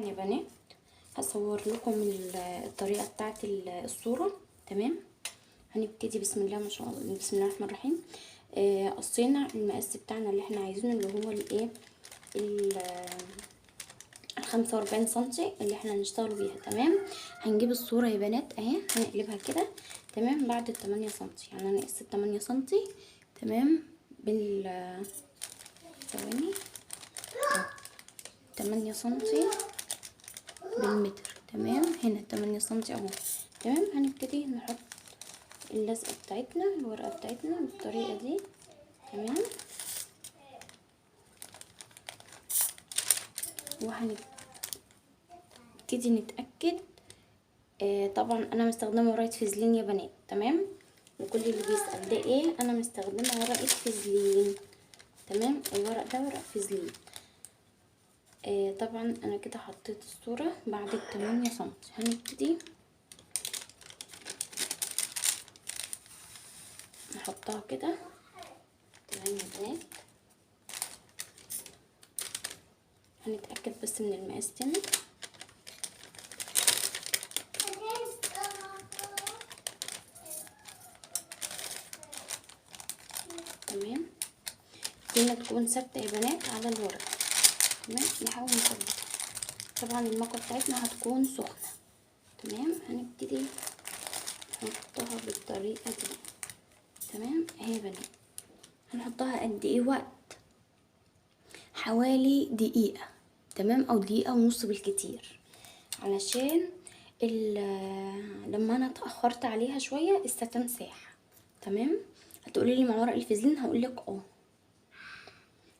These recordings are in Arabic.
يا بنات هصور لكم الطريقه بتاعه الصوره. تمام، هنبتدي بسم الله ما شاء الله، بسم الله الرحمن الرحيم. قصينا المقاس بتاعنا اللي احنا عايزينه، اللي هو الايه ال 45 سنتي اللي احنا هنشتغل بيها. تمام، هنجيب الصوره يا بنات اهي، هنقلبها كده. تمام، بعد ال 8 سنتي، يعني انا قست 8 سنتي. تمام، بال ثواني 8 سنتي بالمتر. تمام، هنا 8 سنتي اهو. تمام، هنبتدي نحط اللزقه بتاعتنا، الورقه بتاعتنا بالطريقه دي. تمام، وهنبتدي نتاكد. طبعا انا مستخدمه ورقه فازلين يا بنات. تمام، وكل اللي بيسال ده ايه، انا مستخدمه ورقه فازلين. تمام، الورق ده ورق فازلين. طبعا انا كده حطيت الصوره بعد ال 8 سنتي. هنبتدي نحطها كده. تمام يا بنات، هنتأكد بس من المقاس تاني. تمام، هنا تكون ثابتة يا بنات على الورق. تمام، نحاول نثبتها. طبعا المكوة بتاعتنا هتكون سخنة. تمام، هنبتدي نحطها بالطريقة دي. تمام اهي يا بنات، هنحطها قد ايه وقت؟ حوالي دقيقة. تمام، او دقيقة ونص بالكتير، علشان لما انا اتأخرت عليها شوية الستان ساح. تمام، هتقولي لي مع ورق الفازلين، هقولك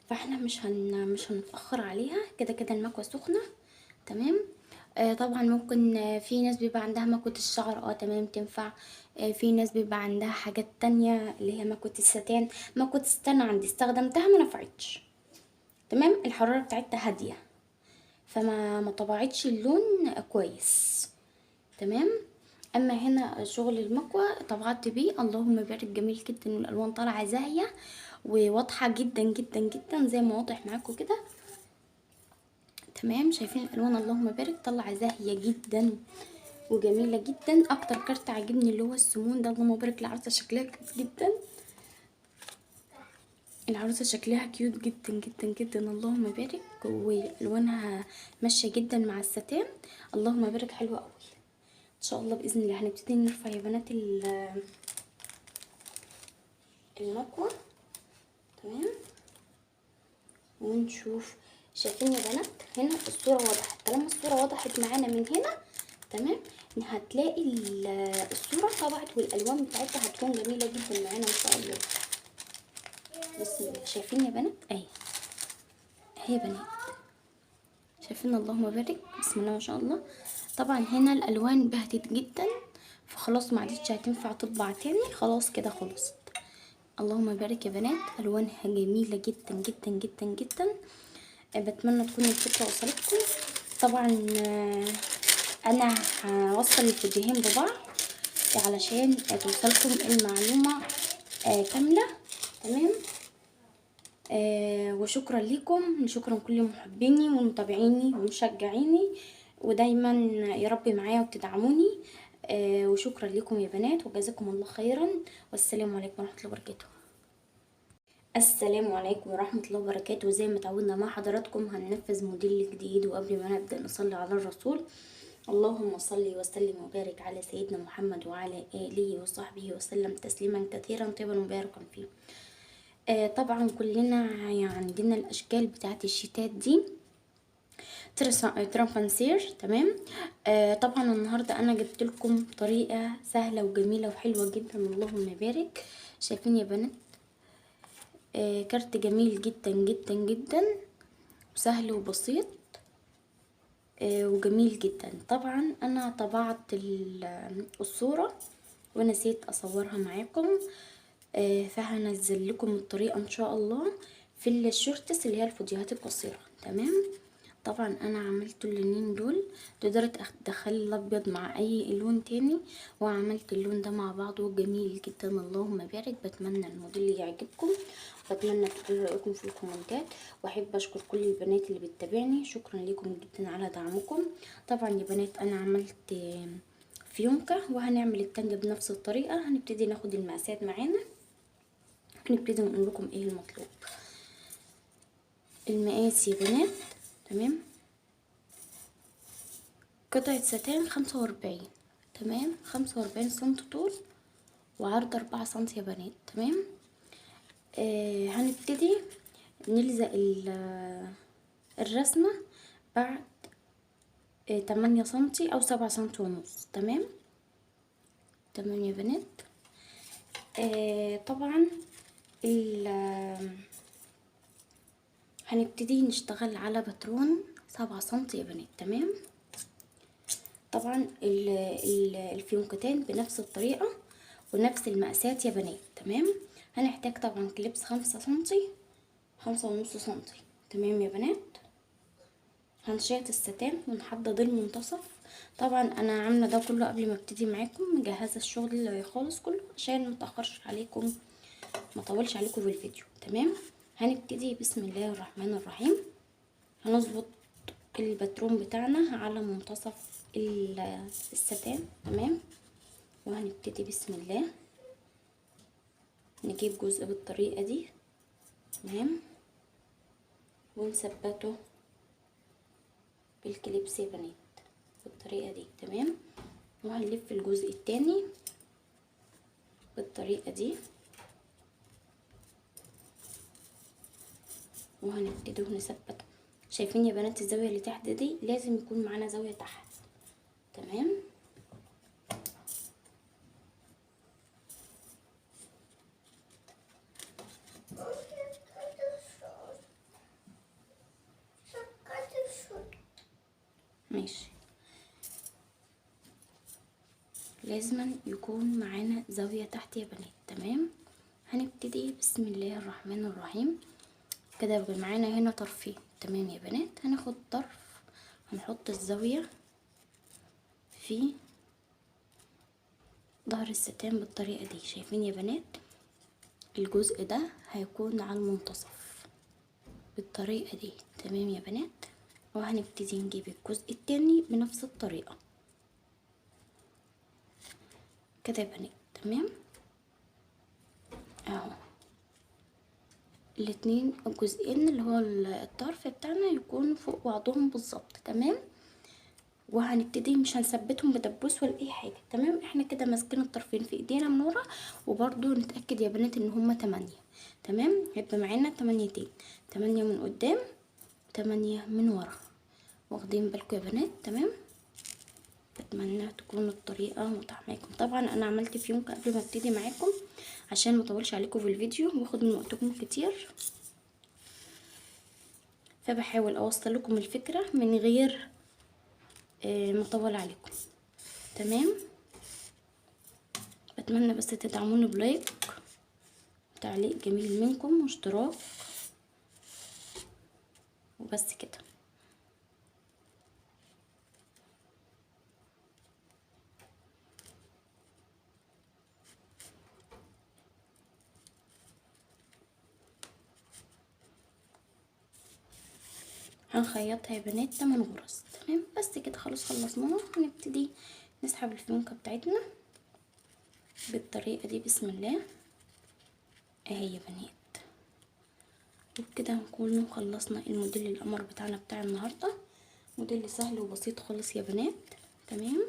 فاحنا مش هنتأخر عليها، كده كده المكوة سخنة. تمام، طبعا ممكن في ناس بيبقى عندها مكوة الشعر، تمام تنفع. في ناس بيبقى عندها حاجات تانية اللي هي مكوة الستان. مكوة الستان عندي استخدمتها ما نفعتش. تمام، الحرارة بتاعتها هادية، فما طبعتش اللون كويس. تمام، اما هنا شغل المكوى طبعت بيه اللهم بارك، جميل جدا، والالوان طالعه زاهيه وواضحه جدا جدا جدا زي ما واضح معاكم كده. تمام، شايفين الالوان اللهم بارك طالعه زاهيه جدا وجميله جدا. اكتر كارت عاجبني اللي هو السمون ده، اللهم بارك. العروسه شكلها كيوت جدا، العروسه شكلها كيوت جدا جدا جدا اللهم بارك، والوانها ماشيه جدا مع الستان اللهم بارك، حلوه قوي. ان شاء الله باذن الله هنبتدي نرفع يا بنات المكوى. تمام، ونشوف. شايفين يا بنات هنا الصوره وضحت. طالما الصوره وضحت معانا من هنا، تمام، هتلاقي الصوره طبعت والالوان بتاعتها هتكون جميله جدا معانا ان شاء الله. بسم الله. شايفين يا بنات اهي يا بنات، شايفين اللهم بارك، بسم الله ما شاء الله. طبعا هنا الالوان بهتت جدا، فخلاص ما عادتش هتنفع تطبع تاني، خلاص كده خلصت. اللهم بارك يا بنات، الوانها جميله جدا جدا جدا جدا. بتمنى تكون الفكره وصلتكم. طبعا انا هوصل الفيديوهين ببعض علشان توصلكم المعلومه كامله. تمام، وشكرا لكم، شكرا كل محبيني ومتابعيني ومشجعيني، ودايما يا رب معايا وتدعموني. وشكرا لكم يا بنات، وجزاكم الله خيرا، والسلام عليكم ورحمه الله وبركاته. السلام عليكم ورحمه الله وبركاته. زي ما تعودنا مع حضراتكم هننفذ موديل جديد، وقبل ما نبدا نصلي على الرسول. اللهم صل وسلم وبارك على سيدنا محمد وعلى اله وصحبه وسلم تسليما كثيرا طيبا مباركا فيه. طبعا كلنا يعني عندنا الاشكال بتاعت الشتات دي، ترامبانسير. تمام، طبعا النهارده انا جبت لكم طريقه سهله وجميله وحلوه جدا اللهم بارك. شايفين يا بنات كارت جميل جدا جدا جدا، وسهل وبسيط وجميل جدا. طبعا انا طبعت الصوره ونسيت اصورها معاكم، فهنزل لكم الطريقه ان شاء الله في الشورتس اللي هي الفيديوهات القصيره. تمام، طبعا انا عملت اللونين دول، تقدري تدخلي الابيض مع اي لون تاني، وعملت اللون ده مع بعضه جميل جدا اللهم بارك. بتمنى الموديل يعجبكم، بتمنى تقولوا رايكم في الكومنتات، واحب اشكر كل البنات اللي بتتابعني. شكرا لكم جدا على دعمكم. طبعا يا بنات انا عملت فيونكه، وهنعمل التانجة بنفس الطريقه. هنبتدي ناخد المقاسات معانا، هنبتدي نقول لكم ايه المطلوب. المقاس يا بنات، تمام، قطعة ستان 45، تمام، 45 سنتي طول وعرض 4 سنتي يا بنات، تمام. هنبتدي نلزق الرسمة بعد 8 سنتي او 7 سنتي ونص، تمام. تمام يا بنات. طبعا هنبتدي نشتغل على باترون 7 سنتي يا بنات، تمام. طبعا الفيونكتين بنفس الطريقة ونفس المقاسات يا بنات، تمام. هنحتاج طبعا كليبس 5 سنتي، 5.5 سنتي، تمام يا بنات. هنشيط الستان ونحدد المنتصف. طبعا انا عامله ده كله قبل ما ابتدي معاكم، مجهزه الشغل خالص كله عشان متاخرش عليكم، ما اطولش عليكم في الفيديو، تمام. هنبتدي بسم الله الرحمن الرحيم. هنظبط الباترون بتاعنا على منتصف الستان، تمام. وهنبتدي بسم الله نجيب جزء بالطريقه دي، تمام، ونثبته بالكليبس يا بنات بالطريقه دي، تمام. وهنلف الجزء التاني بالطريقه دي، وهنبتدي نثبت. شايفين يا بنات الزاويه اللي تحت دي لازم يكون معانا زاويه تحت، تمام. ماشي، لازم يكون معانا زاويه تحت يا بنات، تمام. هنبتدي بسم الله الرحمن الرحيم كده. يبقى معانا هنا طرفين، تمام يا بنات. هناخد طرف هنحط الزاويه في ظهر الستان بالطريقه دي. شايفين يا بنات الجزء ده هيكون على المنتصف بالطريقه دي، تمام يا بنات. وهنبتدي نجيب الجزء التاني بنفس الطريقه كده يا بنات، تمام. اهو الاتنين الجزئين اللي هو الطرف بتاعنا يكون فوق بعضهم بالظبط، تمام. وهنبتدي مش هنثبتهم بدبوس ولا اي حاجه، تمام. احنا كده ماسكين الطرفين في ايدينا من ورا، وبرده نتاكد يا بنات ان هما 8، تمام. هيبقى معانا 8، 8 من قدام 8 من ورا، واخدين بالكم يا بنات، تمام. بتمنى تكون الطريقه متاحه معاكم. طبعا انا عملت فيونكه قبل ما ابتدي معاكم عشان ما اطولش عليكم في الفيديو واخد من وقتكم كتير، فبحاول اوصل لكم الفكره من غير ما اطول عليكم، تمام. بتمنى بس تدعموني بلايك وتعليق جميل منكم واشتراك، وبس كده. هنخيطها يا بنات 8 غرز، تمام. بس كده خلاص خلصناها. هنبتدي نسحب الفيونكه بتاعتنا بالطريقه دي بسم الله اهي يا بنات. وبكده نكون خلصنا الموديل القمر بتاعنا بتاع النهارده. موديل سهل وبسيط خالص يا بنات، تمام.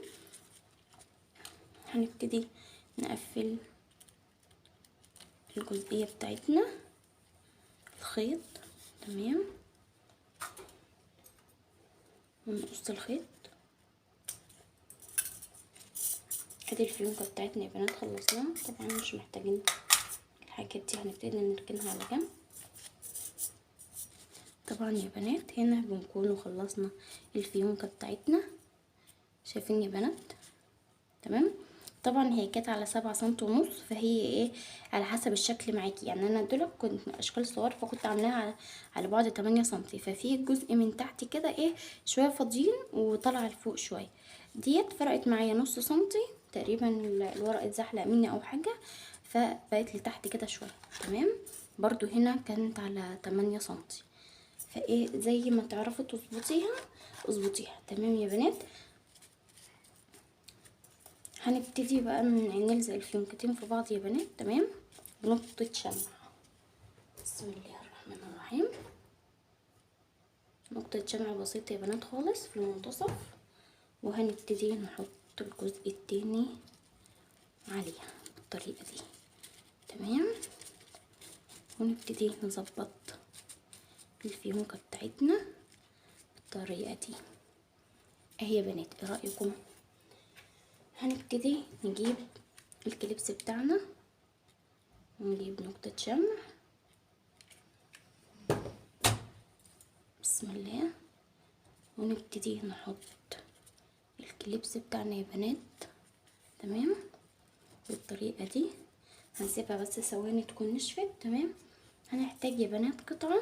هنبتدي نقفل الجزئيه بتاعتنا الخيط، تمام، ونقص الخيط. ادي الفيونكه بتاعتنا يا بنات خلصناها. طبعا مش محتاجين الحاجات دي، هنبتدي نركنها على جنب. طبعا يا بنات هنا بنكون خلصنا الفيونكه بتاعتنا، شايفين يا بنات، تمام. طبعا هي كانت على 7 سنتي ونص، فهي ايه على حسب الشكل معاكي. يعني انا دول كنت اشكال صغار فكنت عاملاها على بعد 8 سنتي، ففي جزء من تحت كده ايه شويه فاضيين وطالعه لفوق شويه. ديت فرقت معايا نص سنتي تقريبا، الورق اتزحلق مني او حاجه فبقت لتحت كده شويه، تمام. برضو هنا كانت على 8 سنتي. فايه زي ما تعرفوا تظبطيها اظبطيها. تمام يا بنات. هنبتدي بقى نلزق الفيونكتين في بعض يا بنات. تمام. بنقطة شمع. بسم الله الرحمن الرحيم. نقطة شمع بسيطة يا بنات خالص في المنتصف، وهنبتدي نحط الجزء التاني عليها بالطريقة دي. تمام. ونبتدي نظبط الفيونكة بتاعتنا بالطريقة دي اهي يا بنات. ايه رأيكم؟ هنبتدي نجيب الكليبس بتاعنا ونجيب نقطة شمع. بسم الله. ونبتدي نحط الكليبس بتاعنا يا بنات. تمام بالطريقة دي. هنسيبها بس ثواني تكون نشفت. تمام. هنحتاج يا بنات قطعة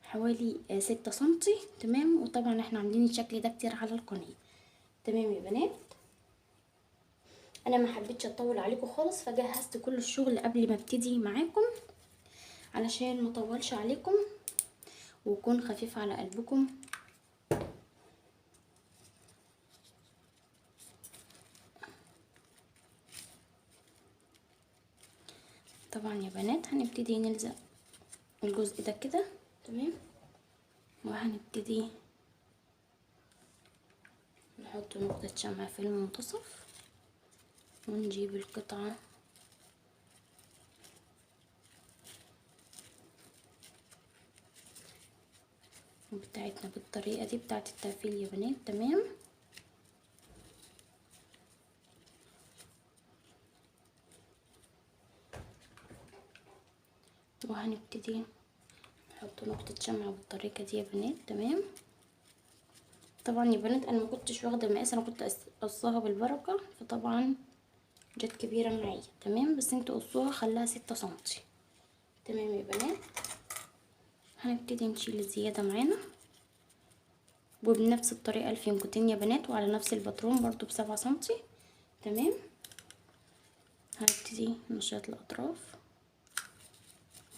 حوالي 6 سنتي. تمام. وطبعا احنا عاملين الشكل ده كتير على القناة. تمام يا بنات. انا ما حبيتش اطول عليكم خالص، فجهزت كل الشغل قبل ما ابتدي معاكم علشان ما اطولش عليكم ويكون خفيف على قلبكم. طبعا يا بنات هنبتدي نلزق الجزء ده كده. تمام. وهنبتدي نحط نقطة شمع في المنتصف ونجيب القطعة بتاعتنا بالطريقة دي بتاعت التقفيل يا بنات. تمام. وهنبتدي نحط نقطة شمع بالطريقة دي يا بنات. تمام. طبعا يا بنات انا ما كنتش واخده مقاس، انا كنت قصاها بالبركه، فطبعا جت كبيره معايا. تمام. بس انتوا قصوها خليها 6 سنتي. تمام يا بنات. هنبتدي نشيل الزياده معانا وبنفس الطريقه الفيونكتين يا بنات، وعلى نفس الباترون برضو ب7 سنتي. تمام. هنبتدي نشيط الاطراف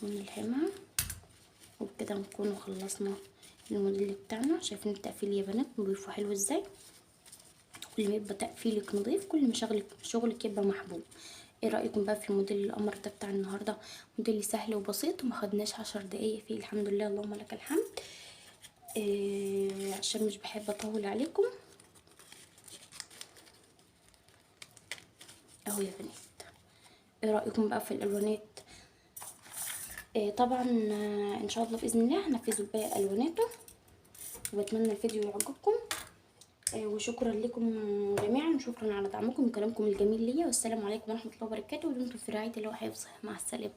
ونلحمها، وبكده نكون خلصنا الموديل بتاعنا. شايفين التقفيل يا بنات نضيفه حلو ازاي؟ كل ما يبقى تقفيلك نضيف كل ما شغلك يبقى محبوب. ايه رايكم بقى في الموديل القمر ده بتاع النهارده؟ موديل سهل وبسيط وما خدناش 10 دقايق فيه. الحمد لله اللهم لك الحمد. عشان مش بحب اطول عليكم اهو يا بنات. ايه رايكم بقى في الالوانات؟ طبعا ان شاء الله باذن الله هنفذوا باقي الواناته، وبتمنى الفيديو يعجبكم. وشكرا لكم جميعا، وشكرا على دعمكم وكلامكم الجميل ليا، والسلام عليكم ورحمه الله وبركاته، ودمتم في رعايه الله وحفظه. مع السلامه.